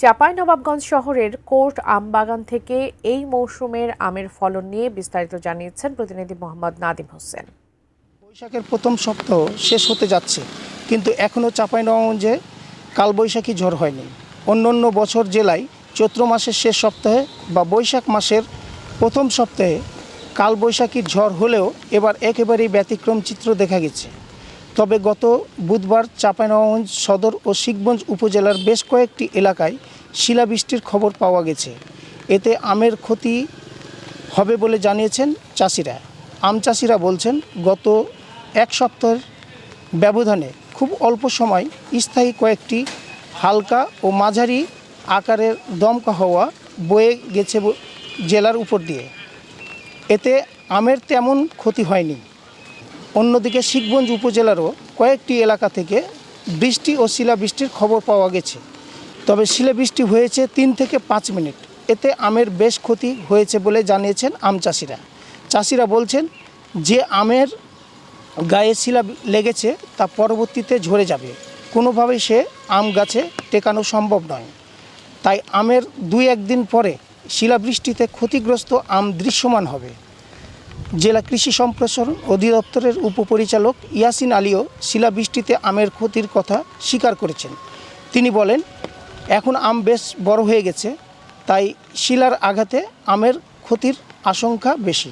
চাঁপাইনবাবগঞ্জ শহরের কোর্ট আম বাগান থেকে এই মৌসুমের আমের ফলন নিয়ে বিস্তারিত জানিয়েছেন প্রতিনিধি মোহাম্মদ নাদিম হোসেন। বৈশাখের প্রথম সপ্তাহ শেষ হতে যাচ্ছে, কিন্তু এখনও চাঁপাইনবাবগঞ্জে কালবৈশাখী ঝড় হয়নি। অন্যান্য বছর জেলায় চৈত্র মাসের শেষ সপ্তাহে বা বৈশাখ মাসের প্রথম সপ্তাহে কালবৈশাখীর ঝড় হলেও এবার একেবারেই ব্যতিক্রম চিত্র দেখা গেছে। তবে গত বুধবার চাঁপাইনবাবগঞ্জ সদর ও শিখগঞ্জ উপজেলার বেশ কয়েকটি এলাকায় শিলাবৃষ্টির খবর পাওয়া গেছে। এতে আমের ক্ষতি হবে বলে জানিয়েছেন চাষিরা। আম চাষিরা বলছেন, গত এক সপ্তাহের ব্যবধানে খুব অল্প সময় স্থায়ী কয়েকটি হালকা ও মাঝারি আকারের দমকা হাওয়া বয়ে গেছে জেলার উপর দিয়ে। এতে আমের তেমন ক্ষতি হয়নি। অন্যদিকে শিখগঞ্জ উপজেলারও কয়েকটি এলাকা থেকে বৃষ্টি ও শিলাবৃষ্টির খবর পাওয়া গেছে। তবে শিলাবৃষ্টি হয়েছে 3 থেকে 5 মিনিট। এতে আমের বেশ ক্ষতি হয়েছে বলে জানিয়েছেন আম চাষিরা। চাষিরা বলছেন, যে আমের গায়ে শিলা লেগেছে তা পরবর্তীতে ঝরে যাবে, কোনোভাবেই সে আম গাছে টেকানো সম্ভব নয়। তাই আমের 2-1 দিন পরে শিলাবৃষ্টিতে ক্ষতিগ্রস্ত আম দৃশ্যমান হবে। জেলা কৃষি সম্প্রসারণ অধিদপ্তরের উপপরিচালক ইয়াসিন আলীও শিলাবৃষ্টিতে আমের ক্ষতির কথা স্বীকার করেছেন। তিনি বলেন, এখন আম বেশ বড় হয়ে গেছে, তাই শিলার আঘাতে আমের ক্ষতির আশঙ্কা বেশি।